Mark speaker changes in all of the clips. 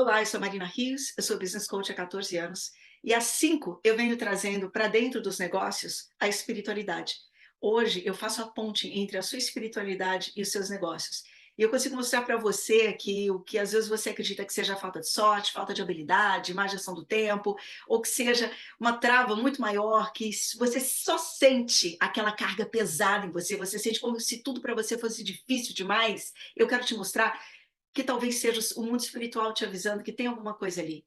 Speaker 1: Olá, eu sou Marina Rios, eu sou business coach há 14 anos e há 5 eu venho trazendo para dentro dos negócios a espiritualidade. Hoje eu faço a ponte entre a sua espiritualidade e os seus negócios. E eu consigo mostrar para você que o que às vezes você acredita que seja falta de sorte, falta de habilidade, má gestão do tempo, ou que seja uma trava muito maior, que você só sente aquela carga pesada em você, você sente como se tudo para você fosse difícil demais. Eu quero te mostrar que talvez seja o mundo espiritual te avisando que tem alguma coisa ali.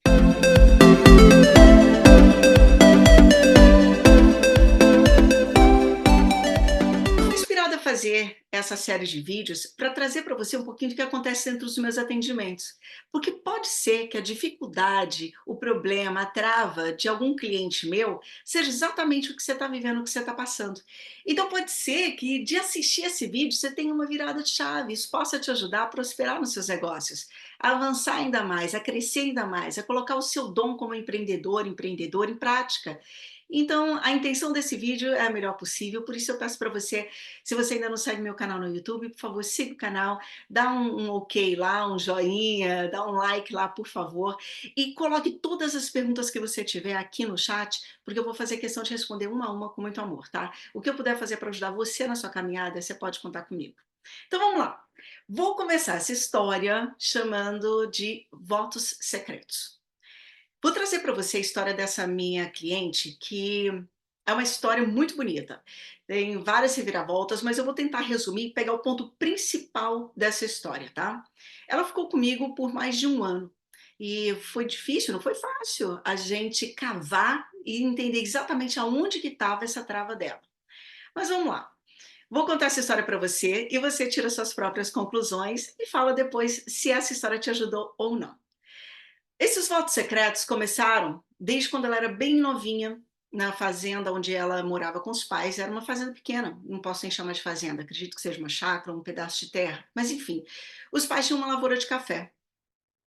Speaker 1: Fui inspirada a fazer essa série de vídeos para trazer para você um pouquinho do que acontece dentro dos meus atendimentos. Porque pode ser que a dificuldade, o problema, a trava de algum cliente meu seja exatamente o que você está vivendo, o que você está passando. Então pode ser que de assistir esse vídeo você tenha uma virada de chave, isso possa te ajudar a prosperar nos seus negócios, a avançar ainda mais, a crescer ainda mais, a colocar o seu dom como empreendedor, empreendedor em prática. Então, a intenção desse vídeo é a melhor possível, por isso eu peço para você, se você ainda não segue meu canal no YouTube, por favor, siga o canal, dá um ok lá, um joinha, dá um like lá, por favor, e coloque todas as perguntas que você tiver aqui no chat, porque eu vou fazer questão de responder uma a uma com muito amor, tá? O que eu puder fazer para ajudar você na sua caminhada, você pode contar comigo. Então vamos lá. Vou começar essa história chamando de votos secretos. Vou trazer para você a história dessa minha cliente, que é uma história muito bonita. Tem várias reviravoltas, mas eu vou tentar resumir e pegar o ponto principal dessa história, tá? Ela ficou comigo por mais de um ano. E foi difícil, não foi fácil a gente cavar e entender exatamente aonde que estava essa trava dela. Mas vamos lá. Vou contar essa história para você e você tira suas próprias conclusões e fala depois se essa história te ajudou ou não. Esses votos secretos começaram desde quando ela era bem novinha, na fazenda onde ela morava com os pais. Era uma fazenda pequena, não posso nem chamar de fazenda, acredito que seja uma chácara, um pedaço de terra, mas enfim. Os pais tinham uma lavoura de café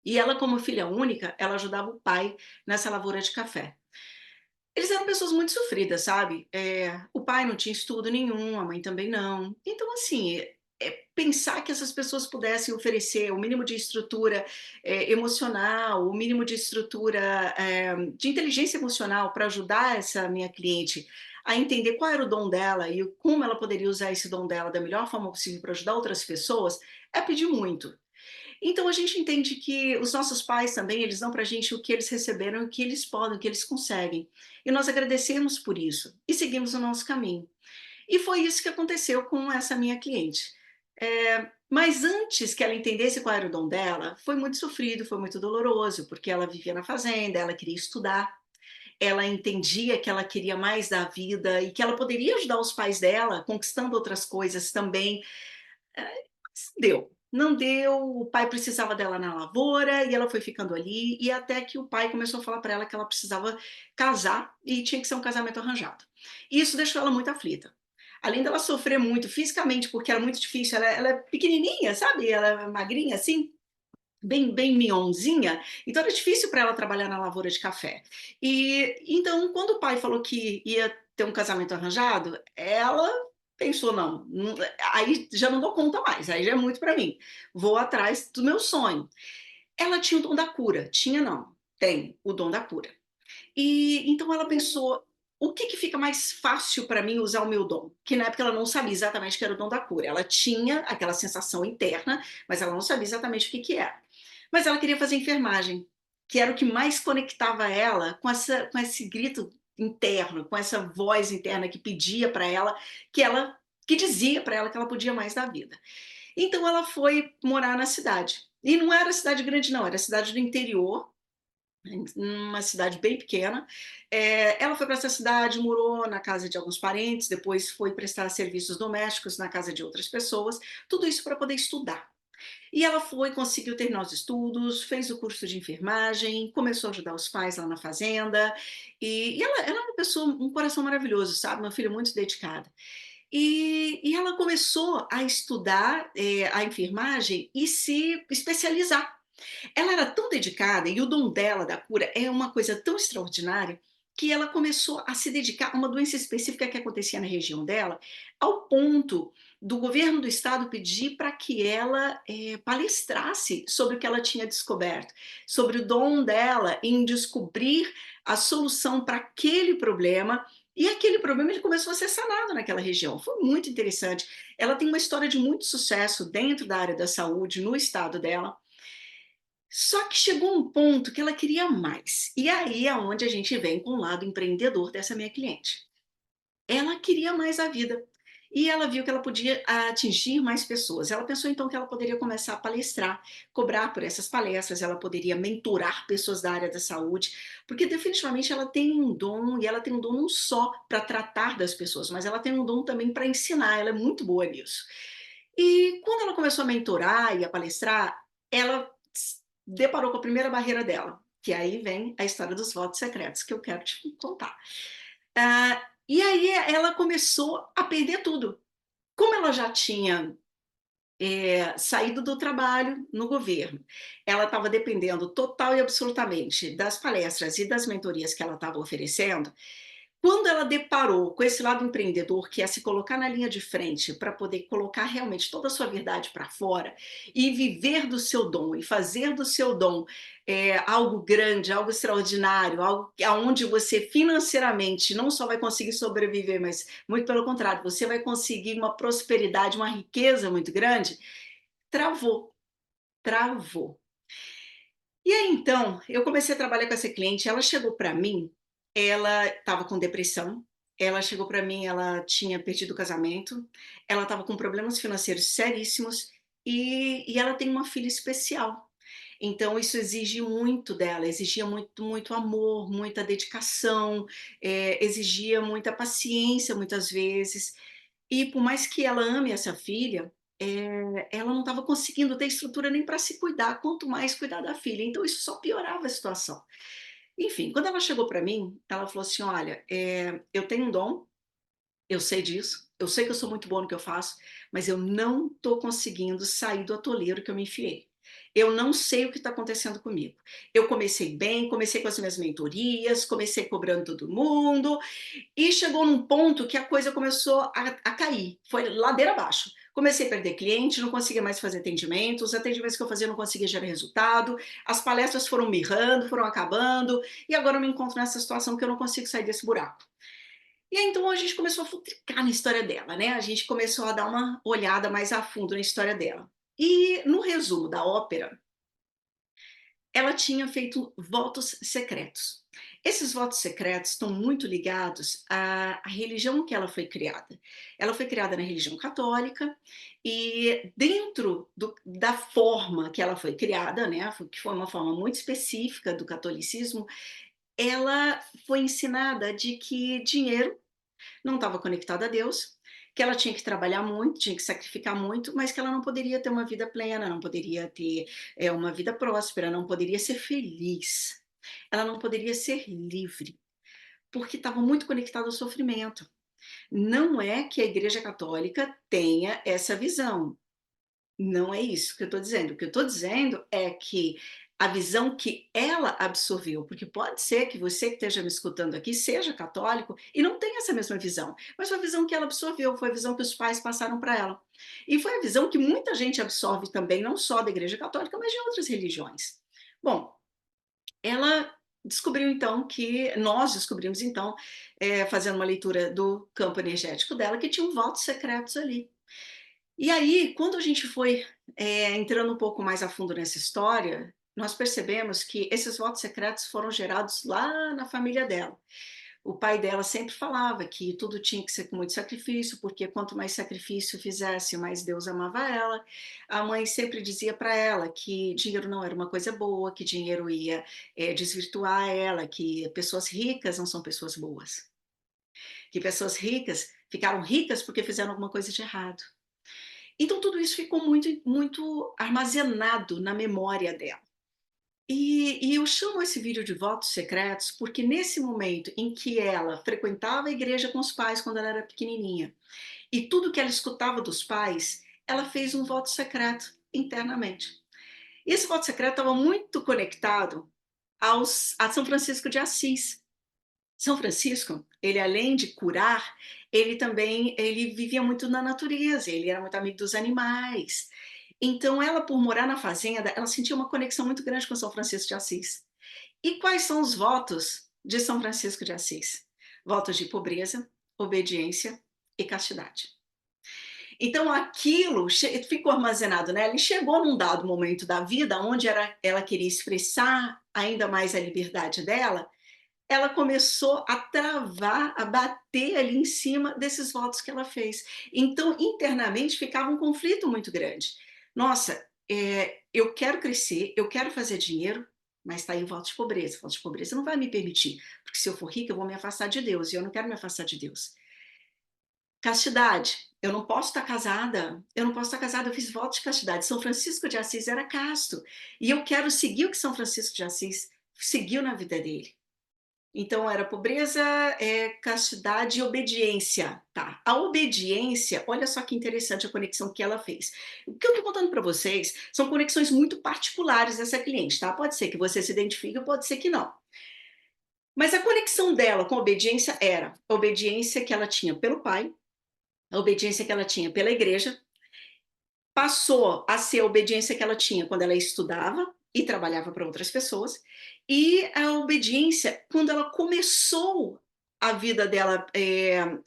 Speaker 1: e ela, como filha única, ela ajudava o pai nessa lavoura de café. Eles eram pessoas muito sofridas, sabe? O pai não tinha estudo nenhum, a mãe também não. Então, assim, pensar que essas pessoas pudessem oferecer o mínimo de estrutura emocional, o mínimo de estrutura de inteligência emocional para ajudar essa minha cliente a entender qual era o dom dela e como ela poderia usar esse dom dela da melhor forma possível para ajudar outras pessoas, é pedir muito. Então a gente entende que os nossos pais também, eles dão para a gente o que eles receberam, o que eles podem, o que eles conseguem. E nós agradecemos por isso e seguimos o nosso caminho. E foi isso que aconteceu com essa minha cliente. Mas antes que ela entendesse qual era o dom dela, foi muito sofrido, foi muito doloroso, porque ela vivia na fazenda, ela queria estudar, ela entendia que ela queria mais da vida e que ela poderia ajudar os pais dela, conquistando outras coisas também. Mas deu. Não deu, o pai precisava dela na lavoura e ela foi ficando ali, e até que o pai começou a falar para ela que ela precisava casar e tinha que ser um casamento arranjado. E isso deixou ela muito aflita. Além dela sofrer muito fisicamente, porque era muito difícil, ela é pequenininha, sabe? Ela é magrinha assim, bem mignonzinha, então era difícil para ela trabalhar na lavoura de café. E então, quando o pai falou que ia ter um casamento arranjado, ela pensou: não, aí já não dou conta mais, aí já é muito para mim, vou atrás do meu sonho. Ela tinha o dom da cura, tinha não, tem o dom da cura. E então ela pensou: o que, que fica mais fácil para mim usar o meu dom? Que na época ela não sabia exatamente que era o dom da cura. Ela tinha aquela sensação interna, mas ela não sabia exatamente o que, que era. Mas ela queria fazer enfermagem, que era o que mais conectava ela com esse grito interno, com essa voz interna que pedia para ela, que dizia para ela que ela podia mais da vida. Então ela foi morar na cidade. E não era cidade grande, não, era cidade do interior, uma cidade bem pequena. Ela foi para essa cidade, morou na casa de alguns parentes, depois foi prestar serviços domésticos na casa de outras pessoas, tudo isso para poder estudar. E ela foi, conseguiu terminar os estudos, fez o curso de enfermagem, começou a ajudar os pais lá na fazenda, e ela é uma pessoa, um coração maravilhoso, sabe? Uma filha muito dedicada. E ela começou a estudar a enfermagem e se especializar. Ela era tão dedicada e o dom dela da cura é uma coisa tão extraordinária que ela começou a se dedicar a uma doença específica que acontecia na região dela, ao ponto do governo do estado pedir para que ela, palestrasse sobre o que ela tinha descoberto, sobre o dom dela em descobrir a solução para aquele problema, e aquele problema ele começou a ser sanado naquela região. Foi muito interessante. Ela tem uma história de muito sucesso dentro da área da saúde, no estado dela, só que chegou um ponto que ela queria mais. E aí é onde a gente vem com o lado empreendedor dessa minha cliente. Ela queria mais a vida. E ela viu que ela podia atingir mais pessoas. Ela pensou então que ela poderia começar a palestrar, cobrar por essas palestras, ela poderia mentorar pessoas da área da saúde, porque definitivamente ela tem um dom, e ela tem um dom não só para tratar das pessoas, mas ela tem um dom também para ensinar, ela é muito boa nisso. E quando ela começou a mentorar e a palestrar, ela deparou com a primeira barreira dela, que aí vem a história dos votos secretos, que eu quero te contar. E aí ela começou a perder tudo. Como ela já tinha saído do trabalho no governo, ela estava dependendo total e absolutamente das palestras e das mentorias que ela estava oferecendo. Quando ela deparou com esse lado empreendedor, que é se colocar na linha de frente para poder colocar realmente toda a sua verdade para fora e viver do seu dom e fazer do seu dom algo grande, algo extraordinário, algo aonde você financeiramente não só vai conseguir sobreviver, mas muito pelo contrário, você vai conseguir uma prosperidade, uma riqueza muito grande, travou, travou. E aí, então, eu comecei a trabalhar com essa cliente, ela chegou para mim, ela estava com depressão, ela chegou para mim, ela tinha perdido o casamento, ela estava com problemas financeiros seríssimos e ela tem uma filha especial. Então isso exige muito dela, exigia muito, muito amor, muita dedicação, exigia muita paciência muitas vezes. E por mais que ela ame essa filha, ela não estava conseguindo ter estrutura nem para se cuidar, quanto mais cuidar da filha. Então isso só piorava a situação. Enfim, quando ela chegou para mim, ela falou assim: "Olha, eu tenho um dom, eu sei disso, eu sei que eu sou muito boa no que eu faço, mas eu não estou conseguindo sair do atoleiro que eu me enfiei. Eu não sei o que está acontecendo comigo. Eu comecei bem, comecei com as minhas mentorias, comecei cobrando todo mundo, e chegou num ponto que a coisa começou a cair, foi ladeira abaixo. Comecei a perder cliente, não conseguia mais fazer atendimento, os atendimentos que eu fazia não conseguia gerar resultado, as palestras foram mirrando, foram acabando, e agora eu me encontro nessa situação que eu não consigo sair desse buraco. E aí então a gente começou a futricar na história dela, né? A gente começou a dar uma olhada mais a fundo na história dela. E no resumo da ópera, ela tinha feito votos secretos. Esses votos secretos estão muito ligados à religião que ela foi criada. Ela foi criada na religião católica e dentro da forma que ela foi criada, né, que foi uma forma muito específica do catolicismo, ela foi ensinada de que dinheiro não estava conectada a Deus, que ela tinha que trabalhar muito, tinha que sacrificar muito, mas que ela não poderia ter uma vida plena, não poderia ter uma vida próspera, não poderia ser feliz, ela não poderia ser livre, porque estava muito conectada ao sofrimento. Não é que a Igreja Católica tenha essa visão, não é isso que eu estou dizendo. O que eu estou dizendo é que a visão que ela absorveu, porque pode ser que você que esteja me escutando aqui seja católico e não tenha essa mesma visão, mas foi a visão que ela absorveu, foi a visão que os pais passaram para ela. E foi a visão que muita gente absorve também, não só da Igreja Católica, mas de outras religiões. Bom, ela descobriu então que, nós descobrimos então, fazendo uma leitura do campo energético dela, que tinham votos secretos ali. E aí, quando a gente foi, entrando um pouco mais a fundo nessa história, nós percebemos que esses votos secretos foram gerados lá na família dela. O pai dela sempre falava que tudo tinha que ser com muito sacrifício, porque quanto mais sacrifício fizesse, mais Deus amava ela. A mãe sempre dizia para ela que dinheiro não era uma coisa boa, que dinheiro ia, desvirtuar ela, que pessoas ricas não são pessoas boas, que pessoas ricas ficaram ricas porque fizeram alguma coisa de errado. Então tudo isso ficou muito, muito armazenado na memória dela. E eu chamo esse vídeo de votos secretos porque nesse momento em que ela frequentava a igreja com os pais quando ela era pequenininha e tudo que ela escutava dos pais, ela fez um voto secreto internamente. E esse voto secreto estava muito conectado a São Francisco de Assis. São Francisco, ele além de curar, ele vivia muito na natureza, ele era muito amigo dos animais. Então ela, por morar na fazenda, ela sentia uma conexão muito grande com São Francisco de Assis. E quais são os votos de São Francisco de Assis? Votos de pobreza, obediência e castidade. Então aquilo ficou armazenado nela e chegou num dado momento da vida onde ela queria expressar ainda mais a liberdade dela, ela começou a travar, a bater ali em cima desses votos que ela fez. Então, internamente, ficava um conflito muito grande. Nossa, eu quero crescer, eu quero fazer dinheiro, mas está aí voto de pobreza. Voto de pobreza não vai me permitir, porque se eu for rica, eu vou me afastar de Deus, e eu não quero me afastar de Deus. Castidade, eu não posso estar casada, eu não posso estar casada, eu fiz voto de castidade. São Francisco de Assis era casto, e eu quero seguir o que São Francisco de Assis seguiu na vida dele. Então era pobreza, castidade e obediência, tá. A obediência, olha só que interessante a conexão que ela fez. O que eu estou contando para vocês são conexões muito particulares dessa cliente, tá. Pode ser que você se identifique, pode ser que não. Mas a conexão dela com a obediência era a obediência que ela tinha pelo pai, a obediência que ela tinha pela igreja, passou a ser a obediência que ela tinha quando ela estudava e trabalhava para outras pessoas, e a obediência quando ela começou a vida dela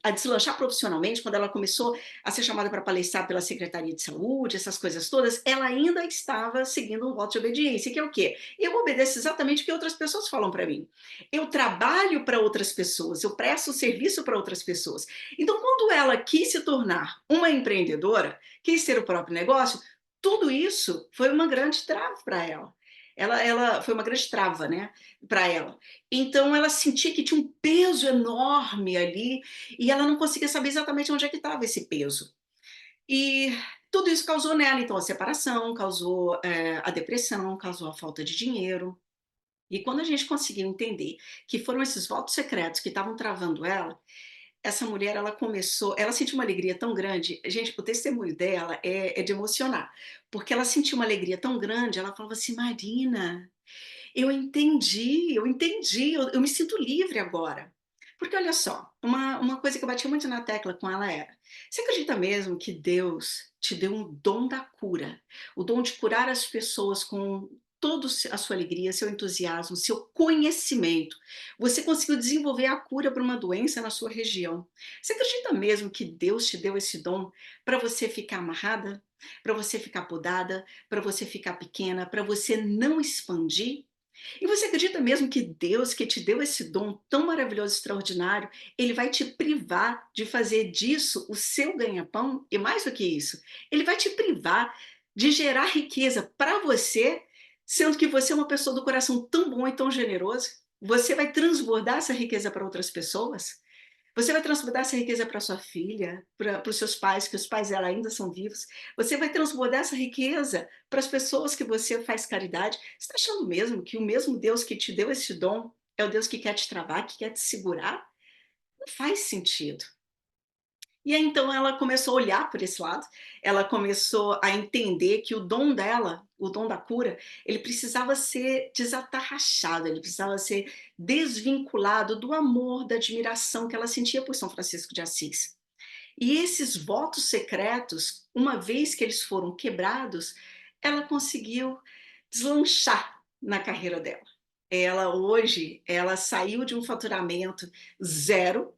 Speaker 1: a deslanchar profissionalmente, quando ela começou a ser chamada para palestrar pela Secretaria de Saúde, essas coisas todas, ela ainda estava seguindo um voto de obediência, que é o quê? Eu obedeço exatamente o que outras pessoas falam para mim. Eu trabalho para outras pessoas, eu presto serviço para outras pessoas. Então, quando ela quis se tornar uma empreendedora, quis ter o próprio negócio, tudo isso foi uma grande trava para ela. Ela foi uma grande trava, né, para ela. Então ela sentia que tinha um peso enorme ali e ela não conseguia saber exatamente onde é que estava esse peso. E tudo isso causou nela, então, a separação, causou a depressão, causou a falta de dinheiro. E quando a gente conseguiu entender que foram esses votos secretos que estavam travando ela, essa mulher, ela sentiu uma alegria tão grande, gente, o testemunho dela é de emocionar, porque ela sentiu uma alegria tão grande, ela falava assim: "Marina, eu entendi, eu me sinto livre agora". Porque olha só, uma coisa que eu bati muito na tecla com ela era: "Você acredita mesmo que Deus te deu um dom da cura? O dom de curar as pessoas com toda a sua alegria, seu entusiasmo, seu conhecimento. Você conseguiu desenvolver a cura para uma doença na sua região. Você acredita mesmo que Deus te deu esse dom para você ficar amarrada? Para você ficar podada? Para você ficar pequena? Para você não expandir? E você acredita mesmo que Deus, que te deu esse dom tão maravilhoso, extraordinário, ele vai te privar de fazer disso o seu ganha-pão? E mais do que isso, ele vai te privar de gerar riqueza para você, sendo que você é uma pessoa do coração tão bom e tão generoso? Você vai transbordar essa riqueza para outras pessoas? Você vai transbordar essa riqueza para sua filha, para os seus pais, que os pais dela ainda são vivos. Você vai transbordar essa riqueza para as pessoas que você faz caridade. Você está achando mesmo que o mesmo Deus que te deu esse dom é o Deus que quer te travar, que quer te segurar? Não faz sentido. E aí então ela começou a olhar por esse lado, ela começou a entender que o dom dela, o dom da cura, ele precisava ser desatarrachado, ele precisava ser desvinculado do amor, da admiração que ela sentia por São Francisco de Assis. E esses votos secretos, uma vez que eles foram quebrados, ela conseguiu deslanchar na carreira dela. Ela hoje, ela saiu de um faturamento zero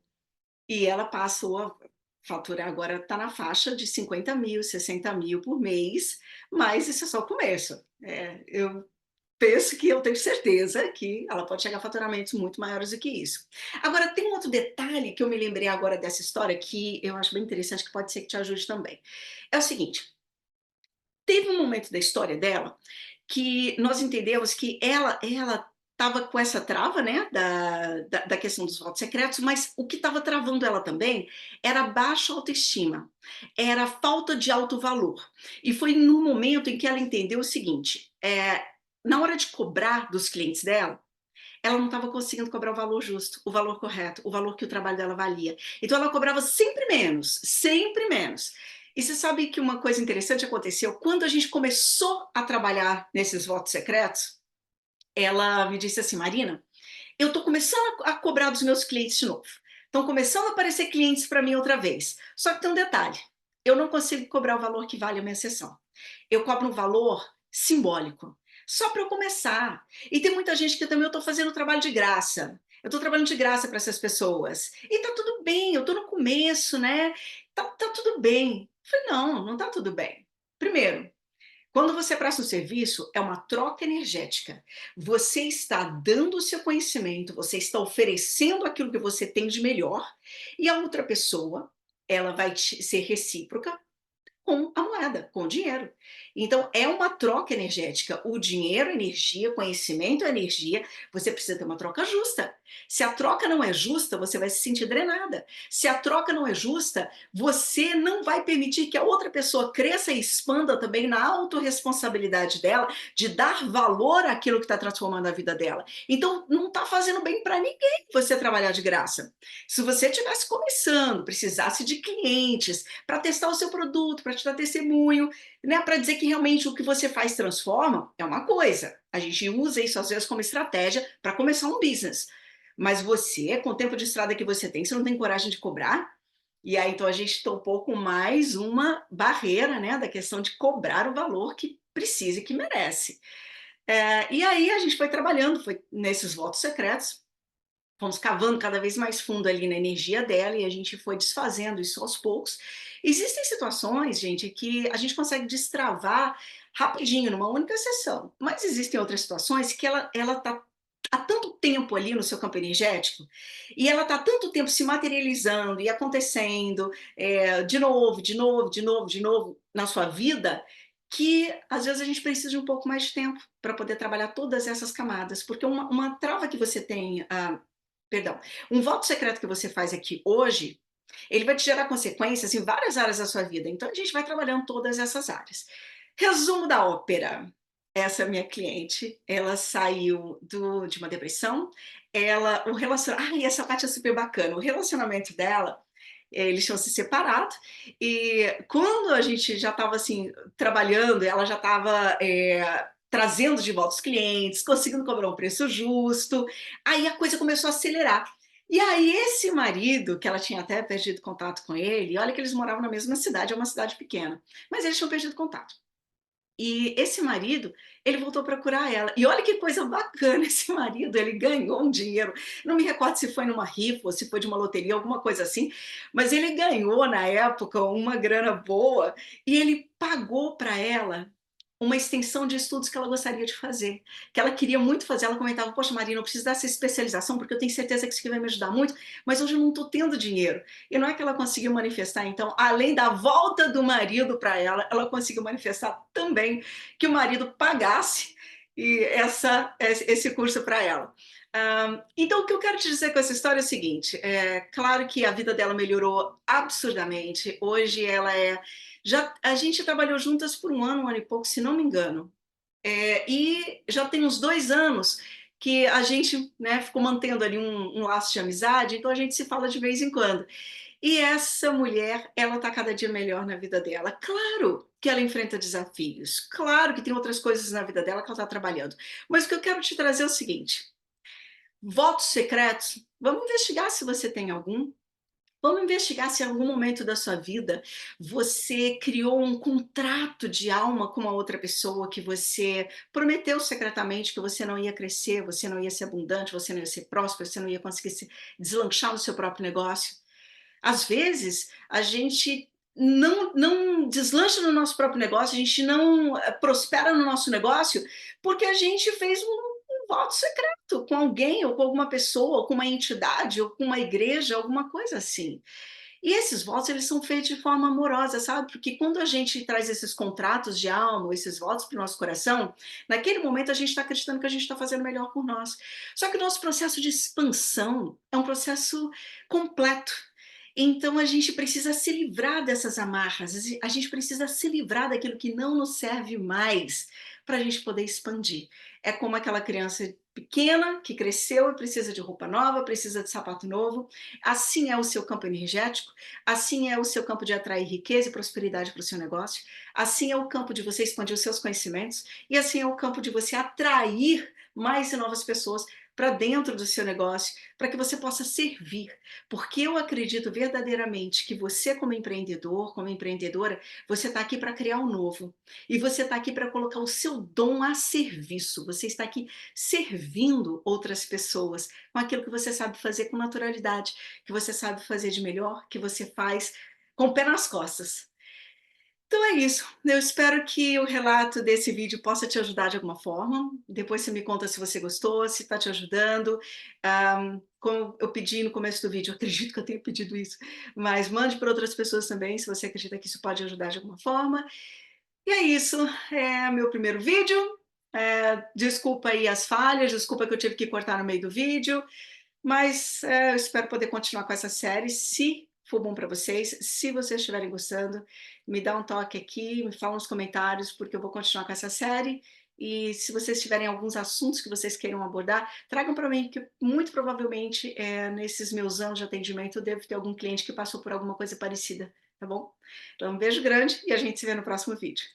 Speaker 1: e ela passou a faturar, agora está na faixa de 50.000, 60.000 por mês, mas isso é só o começo. Eu penso que eu tenho certeza que ela pode chegar a faturamentos muito maiores do que isso. Agora, tem um outro detalhe que eu me lembrei agora dessa história que eu acho bem interessante, que pode ser que te ajude também. É o seguinte, teve um momento da história dela que nós entendemos que ela estava com essa trava, né, da questão dos votos secretos, mas o que estava travando ela também era baixa autoestima, era falta de alto valor. E foi num momento em que ela entendeu o seguinte, na hora de cobrar dos clientes dela, ela não estava conseguindo cobrar o valor justo, o valor correto, o valor que o trabalho dela valia. Então ela cobrava sempre menos, sempre menos. E você sabe que uma coisa interessante aconteceu? Quando a gente começou a trabalhar nesses votos secretos, ela me disse assim: Marina, eu estou começando a cobrar dos meus clientes de novo. Estão começando a aparecer clientes para mim outra vez. Só que tem um detalhe: eu não consigo cobrar o valor que vale a minha sessão. Eu cobro um valor simbólico, só para eu começar. E tem muita gente que também eu estou fazendo trabalho de graça. Eu estou trabalhando de graça para essas pessoas. E tá tudo bem, eu estou no começo, né? Tá tudo bem. Eu falei, não, não tá tudo bem. Primeiro, quando você presta um serviço, é uma troca energética. Você está dando o seu conhecimento, você está oferecendo aquilo que você tem de melhor, e a outra pessoa, ela vai ser recíproca com a moeda, com o dinheiro. Então, é uma troca energética. O dinheiro é energia, conhecimento é energia. Você precisa ter uma troca justa. Se a troca não é justa, você vai se sentir drenada. Se a troca não é justa, você não vai permitir que a outra pessoa cresça e expanda também na autorresponsabilidade dela, de dar valor àquilo que está transformando a vida dela. Então, não está fazendo bem para ninguém você trabalhar de graça. Se você estivesse começando, precisasse de clientes para testar o seu produto, para te dar testemunho, né, para dizer que realmente o que você faz transforma, é uma coisa. A gente usa isso às vezes como estratégia para começar um business. Mas você, com o tempo de estrada que você não tem coragem de cobrar? E aí então a gente topou com mais uma barreira, né, da questão de cobrar o valor que precisa e que merece. E aí a gente foi trabalhando, foi nesses votos secretos, fomos cavando cada vez mais fundo ali na energia dela e a gente foi desfazendo isso aos poucos. Existem situações, gente, que a gente consegue destravar rapidinho, numa única sessão, mas existem outras situações que ela está há tanto tempo ali no seu campo energético e ela está há tanto tempo se materializando e acontecendo de novo, de novo, de novo, de novo na sua vida, que às vezes a gente precisa de um pouco mais de tempo para poder trabalhar todas essas camadas, porque uma trava que você tem, perdão, um voto secreto que você faz aqui hoje, ele vai te gerar consequências em várias áreas da sua vida. Então a gente vai trabalhando todas essas áreas. Resumo da ópera. Essa minha cliente, ela saiu de uma depressão, o relacionamento, essa parte é super bacana, o relacionamento dela, eles tinham se separado, e quando a gente já estava assim, trabalhando, ela já estava trazendo de volta os clientes, conseguindo cobrar um preço justo, aí a coisa começou a acelerar. E aí esse marido, que ela tinha até perdido contato com ele, olha que eles moravam na mesma cidade, é uma cidade pequena, mas eles tinham perdido contato. E esse marido, ele voltou a procurar ela. E olha que coisa bacana, esse marido, ele ganhou um dinheiro. Não me recordo se foi numa rifa ou se foi de uma loteria, alguma coisa assim, mas ele ganhou na época uma grana boa e ele pagou para ela uma extensão de estudos que ela gostaria de fazer, que ela queria muito fazer. Ela comentava: poxa, Marina, eu preciso dessa especialização porque eu tenho certeza que isso aqui vai me ajudar muito, mas hoje eu não estou tendo dinheiro. E não é que ela conseguiu manifestar, então, além da volta do marido para ela conseguiu manifestar também que o marido pagasse esse curso para ela. Então, o que eu quero te dizer com essa história é o seguinte: claro que a vida dela melhorou absurdamente. Hoje ela já a gente trabalhou juntas por um ano e pouco, se não me engano. E já tem uns 2 anos que a gente, né, ficou mantendo ali um laço de amizade, então a gente se fala de vez em quando. E essa mulher, ela está cada dia melhor na vida dela. Claro que ela enfrenta desafios, claro que tem outras coisas na vida dela que ela está trabalhando. Mas o que eu quero te trazer é o seguinte: votos secretos, vamos investigar se você tem algum. Vamos investigar se em algum momento da sua vida você criou um contrato de alma com uma outra pessoa, que você prometeu secretamente que você não ia crescer, você não ia ser abundante, você não ia ser próspero, você não ia conseguir se deslanchar no seu próprio negócio. Às vezes, a gente não deslancha no nosso próprio negócio, a gente não prospera no nosso negócio, porque a gente fez um voto secreto com alguém, ou com alguma pessoa, ou com uma entidade, ou com uma igreja, alguma coisa assim. E esses votos, eles são feitos de forma amorosa, sabe? Porque quando a gente traz esses contratos de alma, esses votos para o nosso coração, naquele momento a gente está acreditando que a gente está fazendo melhor por nós. Só que o nosso processo de expansão é um processo completo. Então a gente precisa se livrar dessas amarras, a gente precisa se livrar daquilo que não nos serve mais para a gente poder expandir. É como aquela criança pequena que cresceu e precisa de roupa nova, precisa de sapato novo. Assim é o seu campo energético, assim é o seu campo de atrair riqueza e prosperidade para o seu negócio, assim é o campo de você expandir os seus conhecimentos e assim é o campo de você atrair mais e novas pessoas para dentro do seu negócio, para que você possa servir. Porque eu acredito verdadeiramente que você, como empreendedor, como empreendedora, você está aqui para criar um novo. E você está aqui para colocar o seu dom a serviço. Você está aqui servindo outras pessoas com aquilo que você sabe fazer com naturalidade, que você sabe fazer de melhor, que você faz com o pé nas costas. Então é isso. Eu espero que o relato desse vídeo possa te ajudar de alguma forma. Depois você me conta se você gostou, se está te ajudando. Como eu pedi no começo do vídeo, eu acredito que eu tenha pedido isso, mas mande para outras pessoas também, se você acredita que isso pode ajudar de alguma forma. E é isso, é meu primeiro vídeo. Desculpa aí as falhas, desculpa que eu tive que cortar no meio do vídeo, mas eu espero poder continuar com essa série, se for bom para vocês. Se vocês estiverem gostando, me dá um toque aqui, me fala nos comentários, porque eu vou continuar com essa série. E se vocês tiverem alguns assuntos que vocês queiram abordar, tragam para mim, porque muito provavelmente nesses meus anos de atendimento eu devo ter algum cliente que passou por alguma coisa parecida, tá bom? Então um beijo grande e a gente se vê no próximo vídeo.